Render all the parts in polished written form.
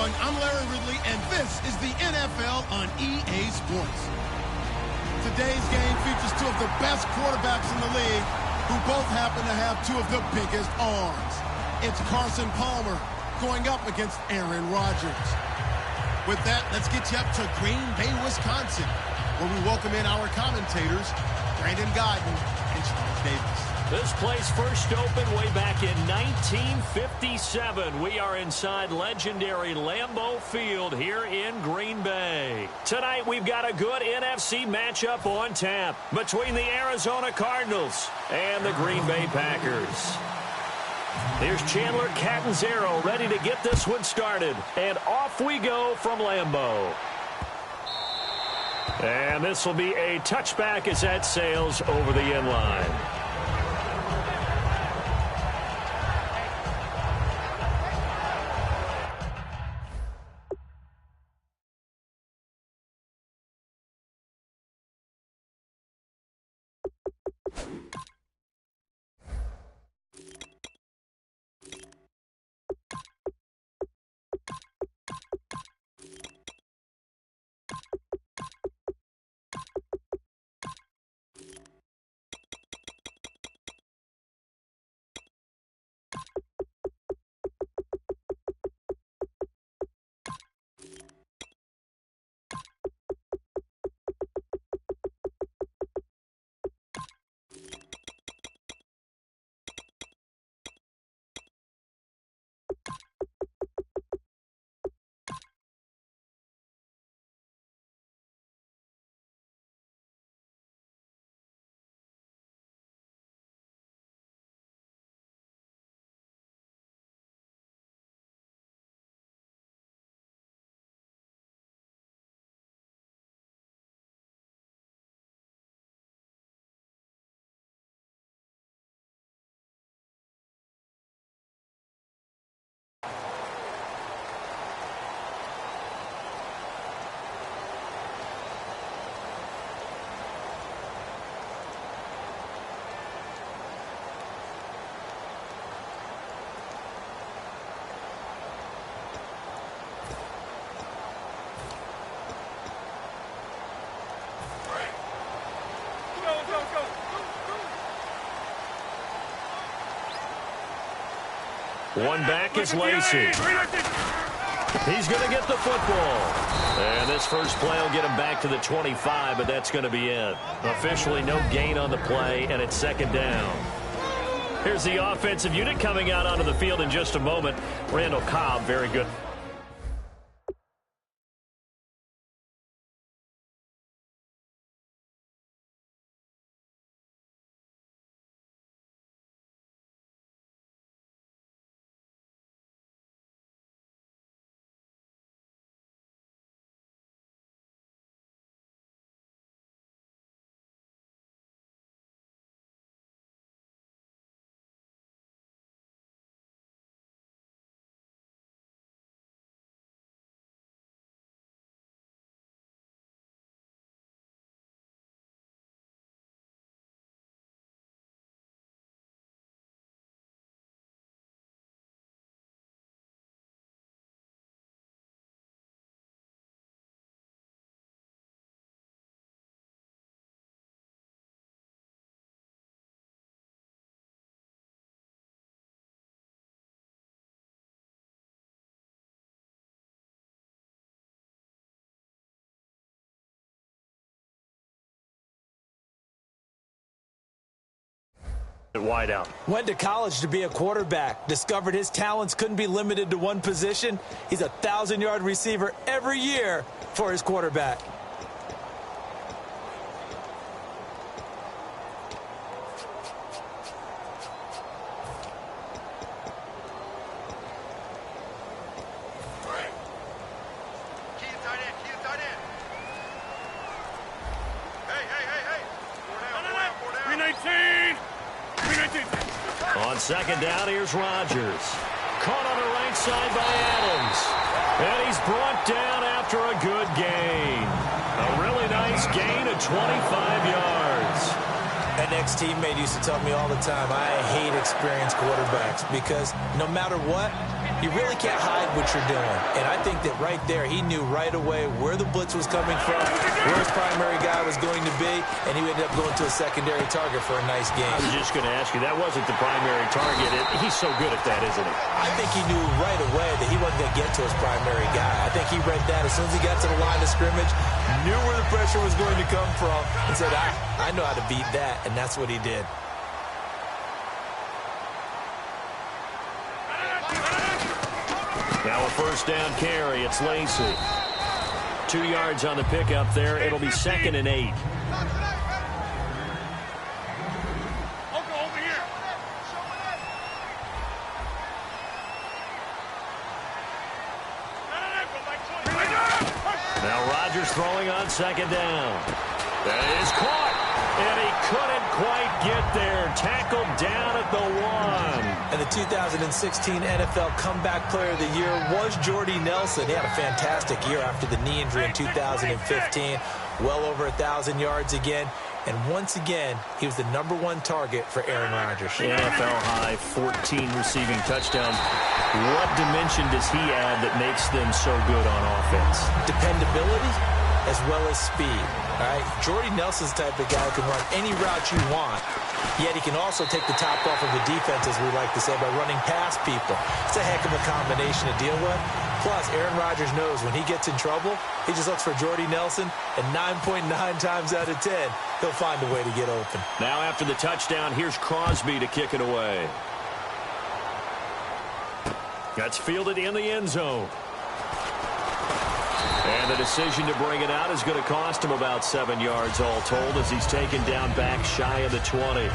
everyone. I'm Larry Ridley, and this is the NFL on EA Sports. Today's game features two of the best quarterbacks in the league who both happen to have two of the biggest arms. It's Carson Palmer going up against Aaron Rodgers. With that, let's get you up to Green Bay, Wisconsin, where we welcome in our commentators, Brandon Godden and Charles Davis. This place first opened way back in 1957. We are inside legendary Lambeau Field here in Green Bay. Tonight we've got a good NFC matchup on tap between the Arizona Cardinals and the Green Bay Packers. Here's Chandler Catanzaro ready to get this one started. And off we go from Lambeau. And this will be a touchback as that sails over the end line. One back is Lacey. He's going to get the football. And this first play will get him back to the 25, but that's going to be it. Officially no gain on the play, and it's second down. Here's the offensive unit coming out onto the field in just a moment. Randall Cobb, very good. Wide out. Went to college to be a quarterback. Discovered his talents couldn't be limited to one position. He's a 1,000-yard receiver every year for his quarterback. On second down, here's Rodgers. Caught on the right side by Adams. And he's brought down after a good gain. A really nice gain of 25 yards. An ex-teammate used to tell me all the time, I hate experienced quarterbacks because no matter what, you really can't hide what you're doing. And I think that right there, he knew right away where the blitz was coming from, where his primary guy was going to be, and he ended up going to a secondary target for a nice game. I was just going to ask you, that wasn't the primary target. He's so good at that, isn't he? I think he knew right away that he wasn't going to get to his primary guy. I think he read that as soon as he got to the line of scrimmage, knew where the pressure was going to come from, and said, I know how to beat that, and that's what he did. Now a first down carry. It's Lacy. 2 yards on the pickup there. It'll be 2nd and 8. Now Rodgers throwing on 2nd down. That is caught. And he couldn't quite get there. Tackled down at the 1. And the 2016 NFL Comeback Player of the Year was Jordy Nelson. He had a fantastic year after the knee injury in 2015. Well over 1,000 yards again. And once again, he was the #1 target for Aaron Rodgers. NFL high 14 receiving touchdowns. What dimension does he add that makes them so good on offense? Dependability as well as speed. All right, Jordy Nelson's the type of guy who can run any route you want, yet he can also take the top off of the defense, as we like to say, by running past people. It's a heck of a combination to deal with. Plus, Aaron Rodgers knows when he gets in trouble, he just looks for Jordy Nelson, and 9.9 times out of 10, he'll find a way to get open. Now after the touchdown, here's Crosby to kick it away. That's fielded in the end zone. And the decision to bring it out is going to cost him about 7 yards all told as he's taken down back shy of the 20.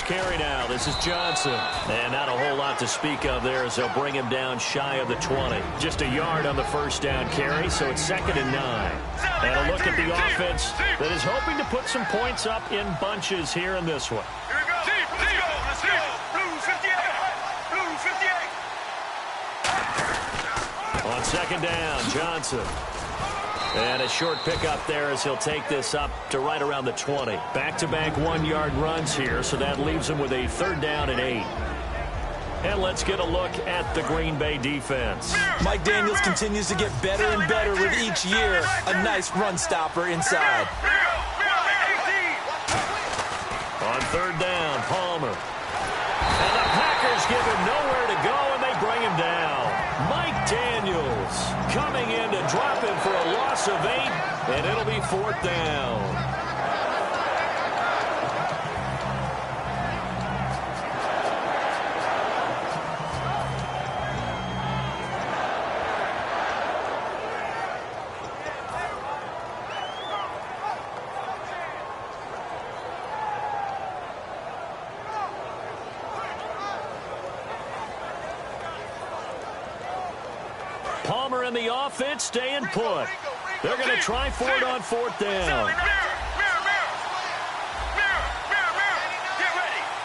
Carry now. This is Johnson. And not a whole lot to speak of there as they'll bring him down shy of the 20. Just a yard on the first down carry, so it's 2nd and 9. And a look at the offense that is hoping to put some points up in bunches here in this one. Here we go. Let's go. Blues 58. Blues 58. On 2nd down, Johnson. And a short pickup there as he'll take this up to right around the 20. Back-to-back 1-yard runs here, so that leaves him with a 3rd down and 8. And let's get a look at the Green Bay defense. Mike Daniels continues to get better and better with each year. A nice run stopper inside. On 3rd down, Palmer. And the Packers give him nowhere to go, and they bring him down. Mike Daniels coming in to drop him for a loss of 8, and it'll be 4th down. Palmer and the offense staying put. They're going to try for it on 4th down.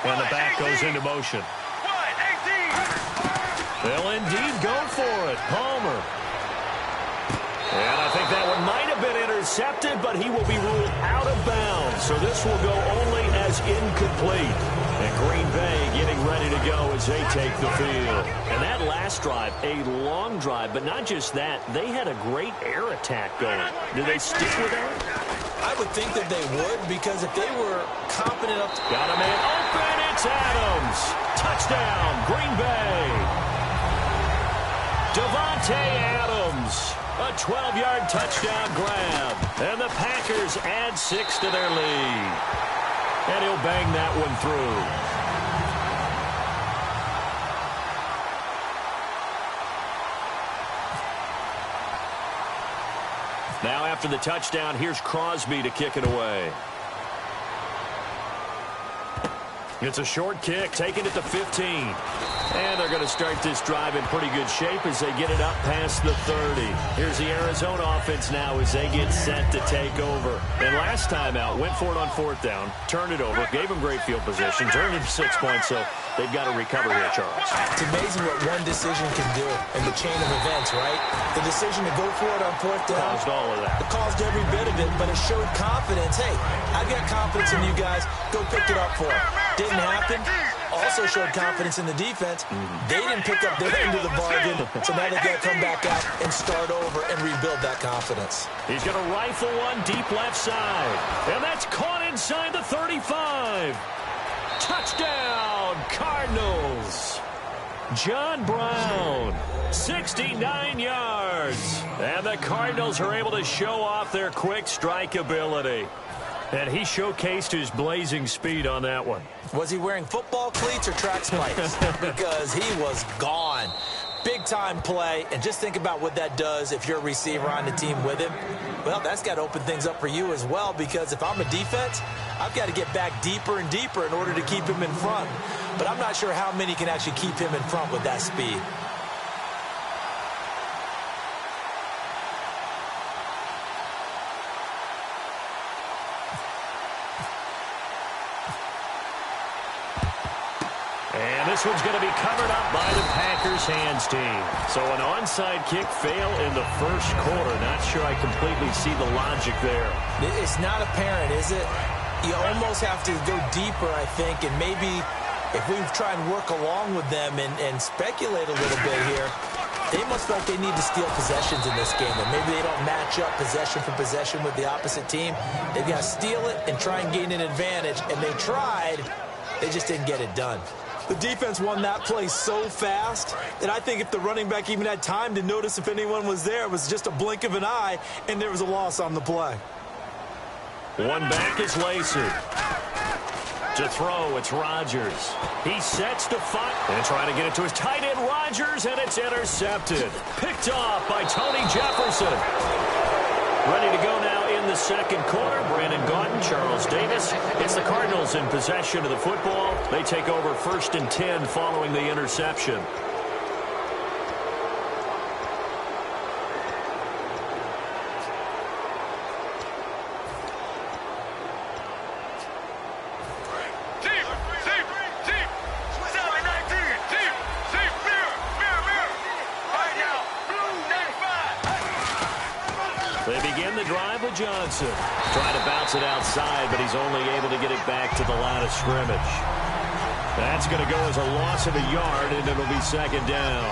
And the back goes into motion. They'll indeed go for it. Palmer. And I think that one might have been intercepted, but he will be ruled out of bounds. So this will go only as incomplete. And Green Bay getting ready to go as they take the field. And that last drive, a long drive, but not just that. They had a great air attack going. Do they stick with that? I would think that they would, because if they were competent up to... Got a man open. It's Adams. Touchdown, Green Bay. Devontae Adams. A 12-yard touchdown grab. And the Packers add 6 to their lead. And he'll bang that one through. Now after the touchdown, here's Crosby to kick it away. It's a short kick, taking it to 15. And they're going to start this drive in pretty good shape as they get it up past the 30. Here's the Arizona offense now as they get set to take over. And last time out, went for it on 4th down, turned it over, gave them great field position, turned it 6 points, so they've got to recover here, Charles. It's amazing what one decision can do in the chain of events, right? The decision to go for it on 4th down. Caused all of that. It caused every bit of it, but it showed confidence. Hey, I've got confidence in you guys. Go pick it up for it. Didn't happen. Also showed confidence in the defense. They didn't pick up their end of the bargain, so now they've got to come back out and start over and rebuild that confidence. He's going to rifle one deep left side, and that's caught inside the 35. Touchdown, Cardinals. John Brown, 69 yards. And the Cardinals are able to show off their quick strike ability. And he showcased his blazing speed on that one. Was he wearing football cleats or track spikes? Because he was gone. Big-time play, and just think about what that does if you're a receiver on the team with him. Well, that's got to open things up for you as well, because if I'm a defense, I've got to get back deeper and deeper in order to keep him in front. But I'm not sure how many can actually keep him in front with that speed. And this one's going to be covered up by the Packers hands team. So an onside kick fail in the first quarter. Not sure I completely see the logic there. It's not apparent, is it? You almost have to go deeper, I think, and maybe if we try and work along with them and speculate a little bit here, they must feel like they need to steal possessions in this game, and maybe they don't match up possession for possession with the opposite team. They've got to steal it and try and gain an advantage, and they tried. They just didn't get it done. The defense won that play so fast that I think if the running back even had time to notice if anyone was there, it was just a blink of an eye, and there was a loss on the play. One back is Lacey. To throw, it's Rodgers. He sets to fight and trying to get it to his tight end, Rodgers, and it's intercepted. Picked off by Tony Jefferson. Ready to go now in the second quarter. Brandon Gaudin, Charles Davis. It's the Cardinals in possession of the football. They take over 1st and 10 following the interception. They begin the drive with Johnson. Trying to bounce it outside, but he's only able to get it back to the line of scrimmage. That's going to go as a loss of a yard, and it'll be 2nd down.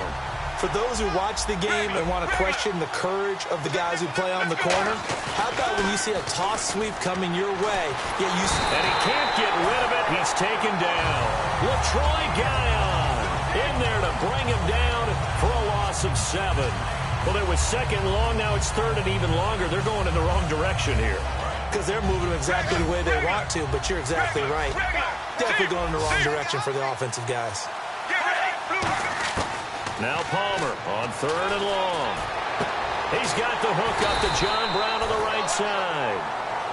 For those who watch the game and want to question the courage of the guys who play on the corner, how about when you see a toss sweep coming your way, yet you... And he can't get rid of it. He's taken down. LaTroy Guion in there to bring him down for a loss of 7. Well, it was 2nd long. Now it's 3rd and even longer. They're going in the wrong direction here. Because they're moving exactly the way they want to, but you're exactly right. Definitely going in the wrong direction for the offensive guys. Now Palmer on 3rd and long. He's got the hook up to John Brown on the right side.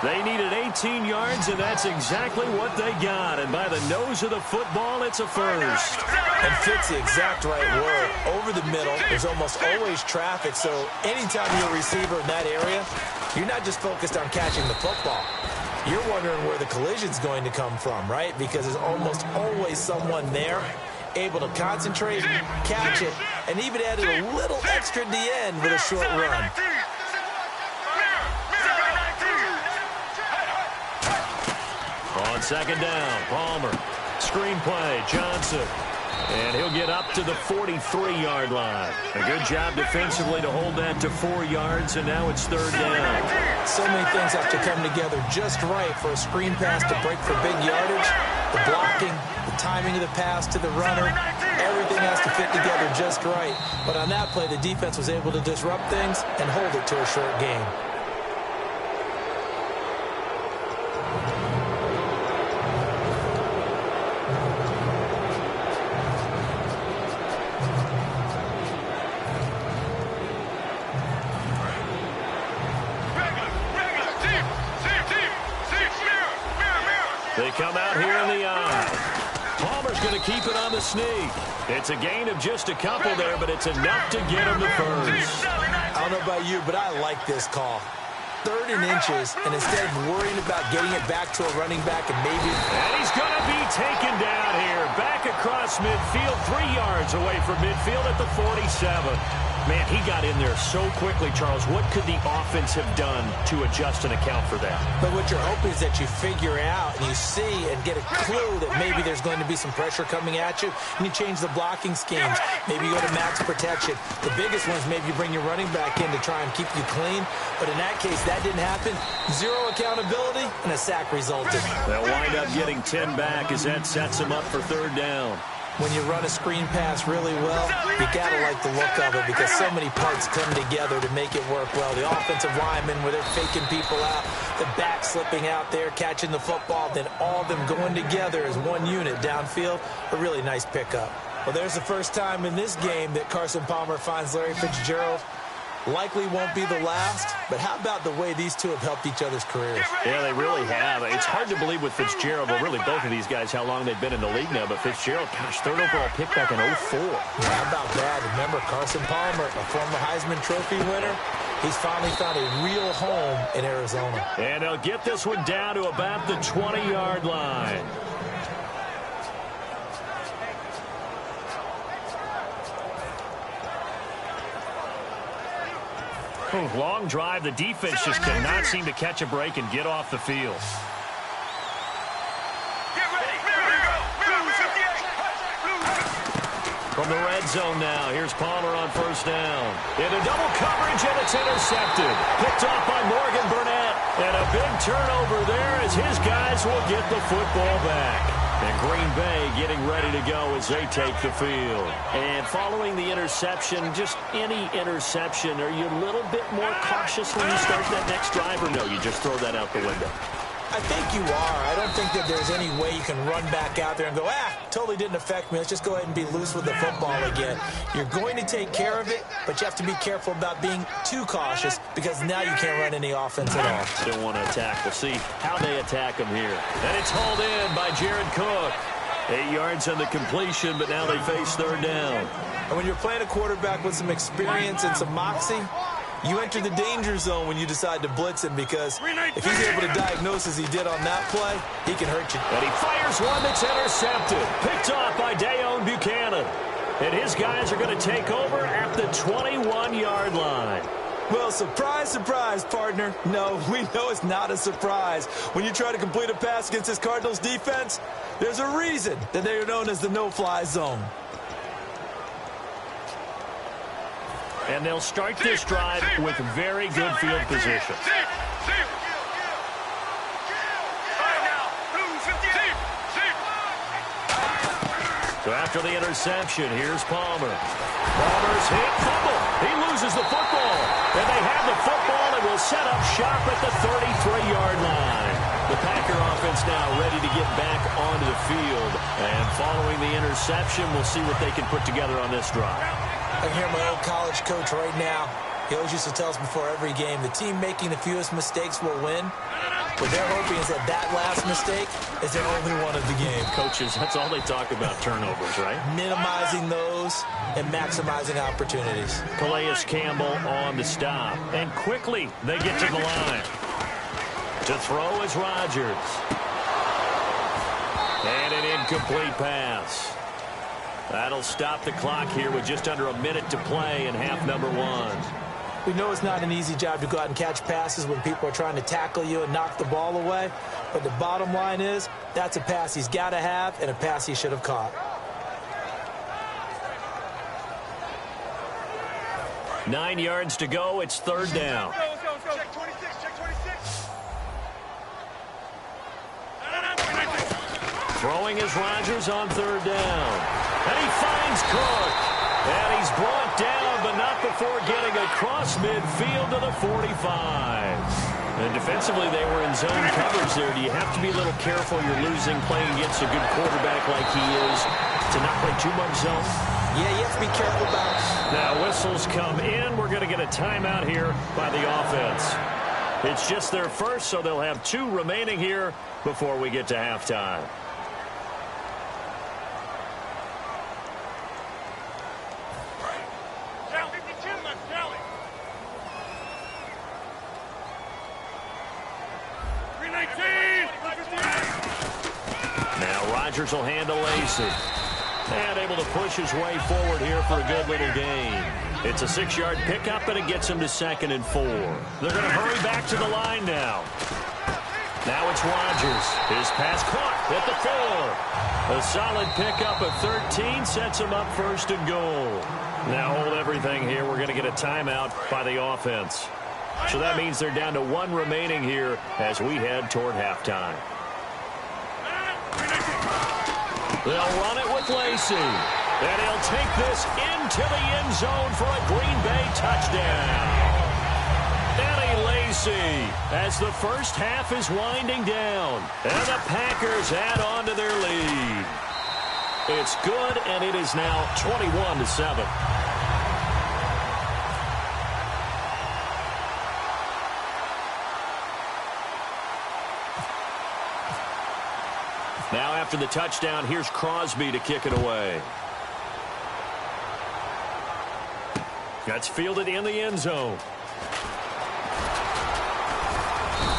They needed 18 yards, and that's exactly what they got. And by the nose of the football, it's a first. And fit's the exact right word. Over the middle, there's almost always traffic, so anytime you're a receiver in that area, you're not just focused on catching the football. You're wondering where the collision's going to come from, right? Because there's almost always someone there able to concentrate, catch it, and even added a little extra at the end with a short run. On 2nd down, Palmer. Screen play, Johnson. And he'll get up to the 43-yard line. A good job defensively to hold that to 4 yards, and now it's 3rd down. So many things have to come together just right for a screen pass to break for big yardage. The blocking, the timing of the pass to the runner, everything has to fit together just right. But on that play, the defense was able to disrupt things and hold it to a short game. They come out here in the eye. Baltimore's going to keep it on the sneak. It's a gain of just a couple there, but it's enough to get him to first. I don't know about you, but I like this call. 3rd and inches, and instead of worrying about getting it back to a running back and maybe... And he's going to be taken down here. Back across midfield, 3 yards away from midfield at the 47. Man, he got in there so quickly, Charles. What could the offense have done to adjust and account for that? But what you're hoping is that you figure out and you see and get a clue that maybe there's going to be some pressure coming at you, and you change the blocking schemes. Maybe you go to max protection. The biggest one is maybe you bring your running back in to try and keep you clean. But in that case, that didn't happen. 0 accountability, and a sack resulted. They'll wind up getting 10 back as that sets them up for 3rd down. When you run a screen pass really well, you got to like the look of it because so many parts come together to make it work well. The offensive linemen, where they're faking people out, the back slipping out there, catching the football, then all of them going together as one unit downfield, a really nice pickup. Well, there's the first time in this game that Carson Palmer finds Larry Fitzgerald. Likely won't be the last, but how about the way these two have helped each other's careers? Yeah, they really have. It's hard to believe with Fitzgerald, well, really both of these guys, how long they've been in the league now. But Fitzgerald, gosh, 3rd overall pick back in 04. Yeah, how about that? Remember, Carson Palmer, a former Heisman Trophy winner, he's finally found a real home in Arizona. And they'll get this one down to about the 20-yard line. Long drive. The defense just cannot seem to catch a break and get off the field. Get ready. Blue 58. From the red zone now, here's Palmer on 1st down. Into double coverage, and it's intercepted. Picked off by Morgan Burnett. And a big turnover there as his guys will get the football back. And Green Bay getting ready to go as they take the field. And following the interception, just any interception, are you a little bit more cautious when you start that next drive, or no, you just throw that out the window? I think you are. I don't think that there's any way you can run back out there and go, totally didn't affect me. Let's just go ahead and be loose with the football again. You're going to take care of it, but you have to be careful about being too cautious because now you can't run any offense at all. Still want to attack. We'll see how they attack them here. And it's hauled in by Jared Cook. 8 yards on the completion, but now they face 3rd down. And when you're playing a quarterback with some experience and some moxie, you enter the danger zone when you decide to blitz him because if he's able to diagnose as he did on that play, he can hurt you. And he fires one that's intercepted. Picked off by Dayon Buchanan. And his guys are going to take over at the 21-yard line. Well, surprise, surprise, partner. No, we know it's not a surprise. When you try to complete a pass against this Cardinals defense, there's a reason that they are known as the no-fly zone. And they'll start this drive with very good field position. So after the interception, here's Palmer. Palmer's hit, fumble. He loses the football. And they have the football and will set up shop at the 33-yard line. The Packer offense now ready to get back onto the field. And following the interception, we'll see what they can put together on this drive. I hear my old college coach right now. He always used to tell us before every game, the team making the fewest mistakes will win. What they're hoping is that that last mistake is their only one of the game. Coaches, that's all they talk about, turnovers, right? Minimizing those and maximizing opportunities. Calais Campbell on the stop. And quickly, they get to the line. To throw is Rodgers. And an incomplete pass. That'll stop the clock here with just under a minute to play in half number 1. We know it's not an easy job to go out and catch passes when people are trying to tackle you and knock the ball away. But the bottom line is, that's a pass he's got to have and a pass he should have caught. 9 yards to go. It's 3rd down. Let's go. Check 26. Check 26. Throwing is Rodgers on 3rd down. And he finds Cook. And he's brought down, but not before getting across midfield to the 45. And defensively, they were in zone coverage there. Do you have to be a little careful? You're losing playing against a good quarterback like he is to not play too much zone? Yeah, you have to be careful about it. Now whistles come in. We're going to get a timeout here by the offense. It's just their first, so they'll have 2 remaining here before we get to halftime. Now Rodgers will hand to Lacey. And able to push his way forward here for a good little gain. It's a 6-yard pickup, and it gets him to 2nd and 4. They're going to hurry back to the line now. Now it's Rodgers. His pass caught at the 4. A solid pickup of 13 sets him up 1st and goal. Now hold everything here. We're going to get a timeout by the offense. So that means they're down to 1 remaining here as we head toward halftime. They'll run it with Lacey. And he'll take this into the end zone for a Green Bay touchdown. Eddie Lacy as the first half is winding down. And the Packers add on to their lead. It's good, and it is now 21-7. Now after the touchdown, here's Crosby to kick it away. That's fielded in the end zone.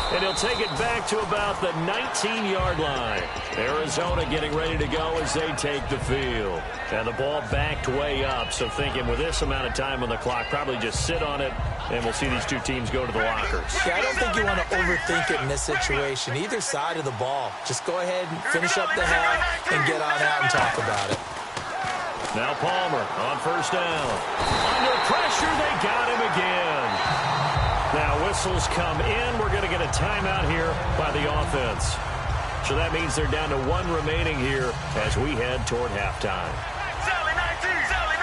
And he'll take it back to about the 19-yard line. Arizona getting ready to go as they take the field. And the ball backed way up, so thinking with this amount of time on the clock, probably just sit on it, and we'll see these two teams go to the lockers. Yeah, I don't think you want to overthink it in this situation. Either side of the ball. Just go ahead and finish up the half and get on out and talk about it. Now Palmer on 1st down. Under pressure, they got him again. Now whistles come in. We're going to get a timeout here by the offense. So that means they're down to 1 remaining here as we head toward halftime. Sally 19, Sally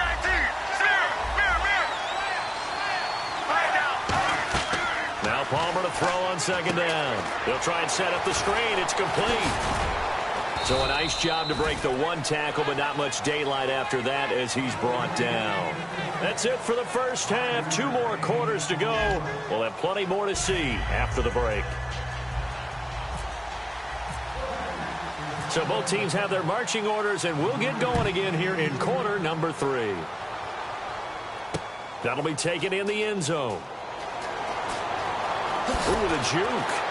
19. Now Palmer to throw on 2nd down. They'll try and set up the screen. It's complete. So a nice job to break the 1 tackle, but not much daylight after that as he's brought down. That's it for the first half. 2 more quarters to go. We'll have plenty more to see after the break. So both teams have their marching orders, and we'll get going again here in quarter number 3. That'll be taken in the end zone. Ooh, the juke.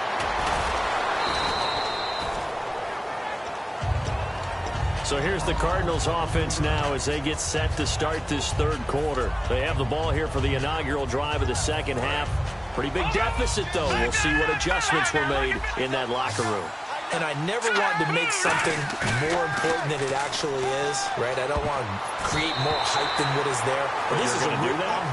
So here's the Cardinals offense now as they get set to start this 3rd quarter. They have the ball here for the inaugural drive of the 2nd half. Pretty big deficit, though. We'll see what adjustments were made in that locker room. And I never want to make something more important than it actually is, right? I don't want to create more hype than what is there. But this is I'm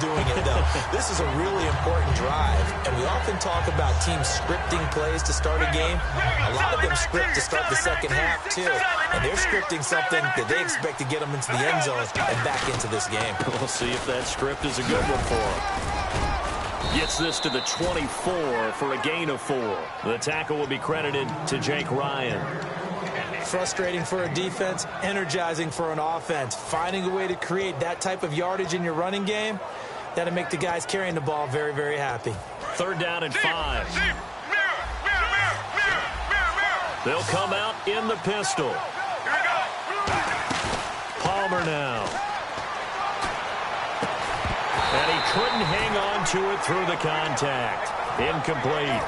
doing it, though. This is a really important drive. And we often talk about teams scripting plays to start a game. A lot of them script to start the 2nd half, too. And they're scripting something that they expect to get them into the end zone and back into this game. We'll see if that script is a good one for them. Gets this to the 24 for a gain of 4. The tackle will be credited to Jake Ryan. Frustrating for a defense, energizing for an offense. Finding a way to create that type of yardage in your running game, that'll make the guys carrying the ball very, very happy. 3rd down and 5. They'll come out in the pistol. Palmer now. And he couldn't hang on to it through the contact. Incomplete.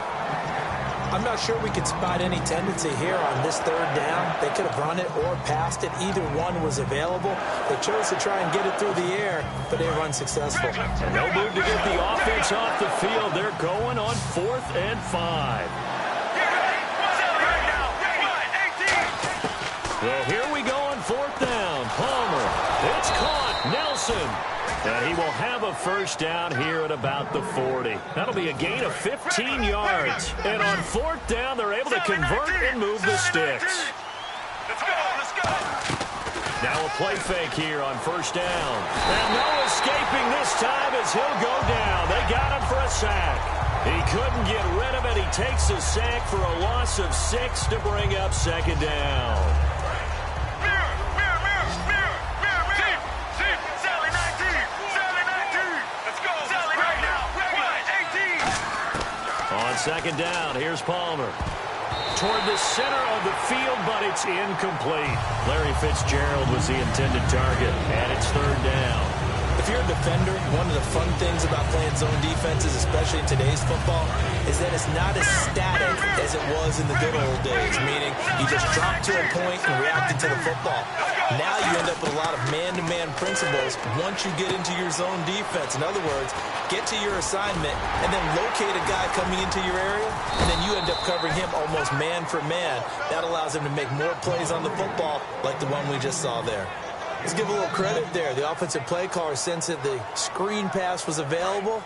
I'm not sure we could spot any tendency here on this 3rd down. They could have run it or passed it. Either one was available. They chose to try and get it through the air, but they were unsuccessful. And no move to get the offense off the field. They're going on 4th and 5. Well, here we go on 4th down. Palmer. It's caught. Nelson. And he will have a 1st down here at about the 40. That'll be a gain of 15 yards. And on 4th down, they're able to convert and move the sticks. Let's go. Now a play fake here on 1st down. And no escaping this time as he'll go down. They got him for a sack. He couldn't get rid of it. He takes a sack for a loss of 6 to bring up 2nd down. On 2nd down, here's Palmer. Toward the center of the field, but it's incomplete. Larry Fitzgerald was the intended target, and it's 3rd down. The If you're a defender, one of the fun things about playing zone defenses, especially in today's football, is that it's not as static as it was in the good old days, meaning you just drop to a point and reacted to the football. Now you end up with a lot of man-to-man principles once you get into your zone defense. In other words, get to your assignment and then locate a guy coming into your area, and then you end up covering him almost man for man. That allows him to make more plays on the football like the one we just saw there. Let's give a little credit there. The offensive play caller sensed that the screen pass was available.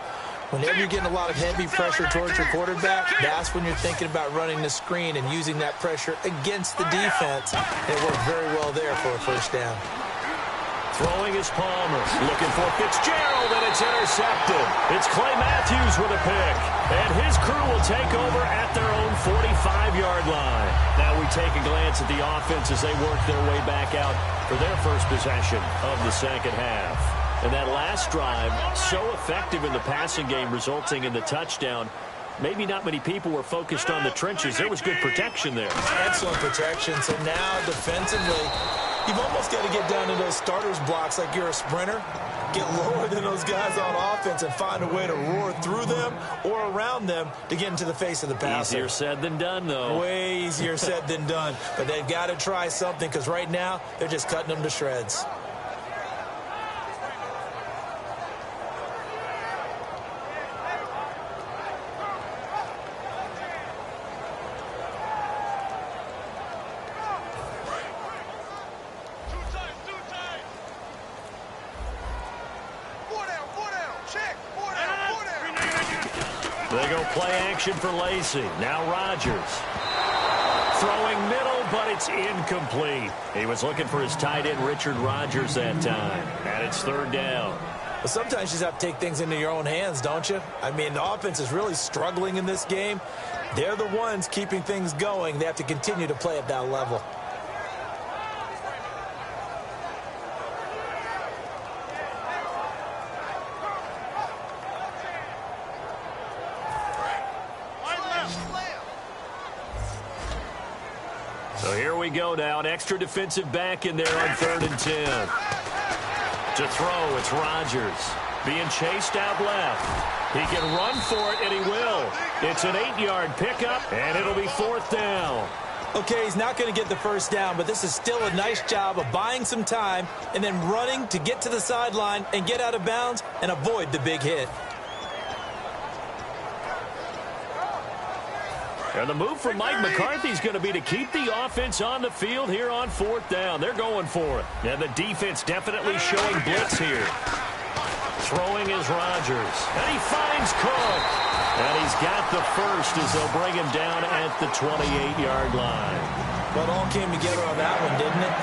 Whenever you're getting a lot of heavy pressure towards your quarterback, that's when you're thinking about running the screen and using that pressure against the defense. It worked very well there for a first down. Throwing is Palmer. Looking for Fitzgerald, and it's intercepted. It's Clay Matthews with a pick. And his crew will take over at their own 45-yard line. Now we take a glance at the offense as they work their way back out for their first possession of the second half. And that last drive, so effective in the passing game, resulting in the touchdown. Maybe not many people were focused on the trenches. There was good protection there. Excellent protection. So now defensively, you've almost got to get down to those starters blocks like you're a sprinter. Get lower than those guys on offense and find a way to roar through them or around them to get into the face of the passer. Easier said than done, though. Way easier said than done. But they've got to try something because right now they're just cutting them to shreds. They go play action for Lacey. Now Rodgers. Throwing middle, but it's incomplete. He was looking for his tight end, Richard Rodgers, that time. And it's third down. But sometimes you just have to take things into your own hands, don't you? I mean, the offense is really struggling in this game. They're the ones keeping things going. They have to continue to play at that level. So here we go now. An extra defensive back in there on 3rd and 10. To throw, it's Rodgers. Being chased out left. He can run for it, and he will. It's an 8-yard pickup, and it'll be 4th down. Okay, he's not going to get the first down, but this is still a nice job of buying some time and then running to get to the sideline and get out of bounds and avoid the big hit. And the move from Mike McCarthy is going to be to keep the offense on the field here on 4th down. They're going for it. And the defense definitely showing blitz here. Throwing is Rodgers. And he finds Cook. And he's got the first as they'll bring him down at the 28-yard line. Well, it all came together on that one, didn't it?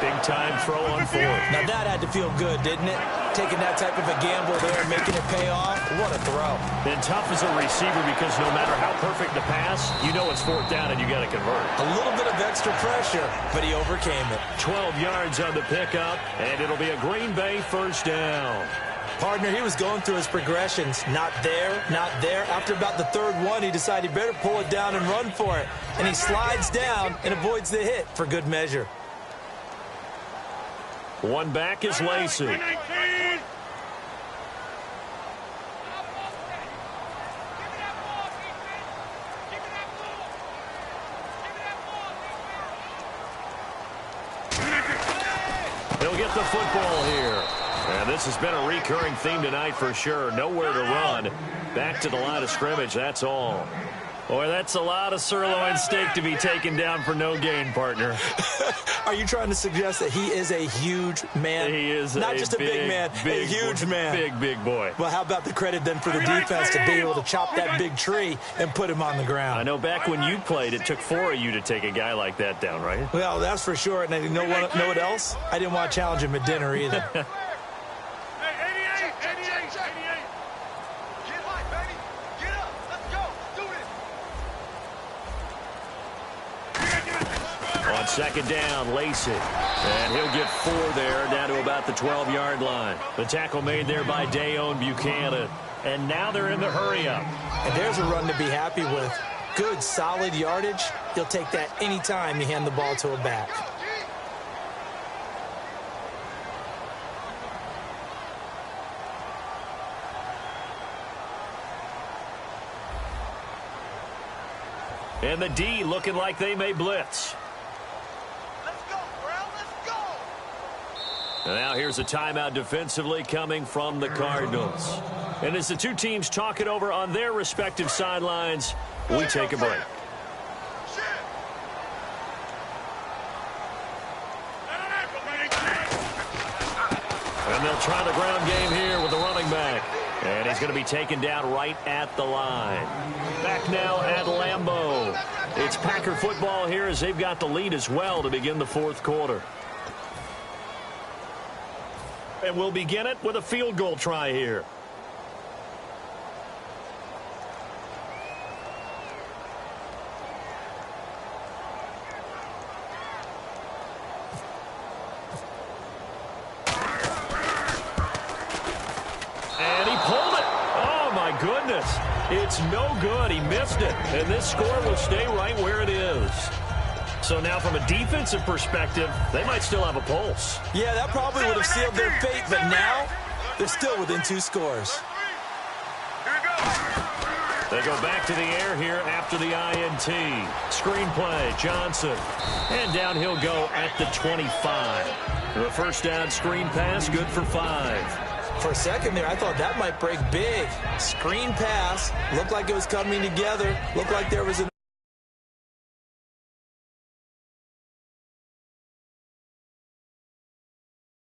Big-time throw on 4th. Now that had to feel good, didn't it? Taking that type of a gamble there, making it pay off. What a throw. And tough as a receiver because no matter how perfect the pass, you know it's 4th down and you got to convert. A little bit of extra pressure, but he overcame it. 12 yards on the pickup, and it'll be a Green Bay first down. Partner, he was going through his progressions. Not there, not there. After about the 3rd one, he decided he better pull it down and run for it. And he slides down and avoids the hit for good measure. One back is Lacey. He'll get the football here. And this has been a recurring theme tonight for sure. Nowhere to run. Back to the line of scrimmage, that's all. Boy, that's a lot of sirloin steak to be taken down for no gain, partner. Are you trying to suggest that he is a huge man? He is not just a big man, a huge man. Big boy. Well, how about the credit then for the defense to be able to chop that big tree and put him on the ground? I know back when you played, it took 4 of you to take a guy like that down, right? Well, that's for sure. And you know what else? I didn't want to challenge him at dinner either. On 2nd down, Lacey. And he'll get 4 there, down to about the 12-yard line. The tackle made there by Dayon Buchanan. And now they're in the hurry-up. And there's a run to be happy with. Good, solid yardage. You'll take that anytime you hand the ball to a back. And the D looking like they may blitz. Let's go, Brown. Let's go. And now here's a timeout defensively coming from the Cardinals. And as the two teams talk it over on their respective sidelines, we take a break. And they'll try the ground game here with the running back. And he's going to be taken down right at the line. Back now at Lambeau. It's Packer football here as they've got the lead as well to begin the fourth quarter. And we'll begin it with a field goal try here. And he pulled it. Oh, my goodness. It's no good. He missed it. And this score will stay right where it is. So now from a defensive perspective, they might still have a pulse. Yeah, that probably would have sealed their fate, but now they're still within 2 scores. They go back to the air here after the INT. Screenplay, Johnson. And down he'll go at the 25. The first down screen pass, good for 5. For a second there, I thought that might break big. Screen pass. Looked like it was coming together. Looked like there was an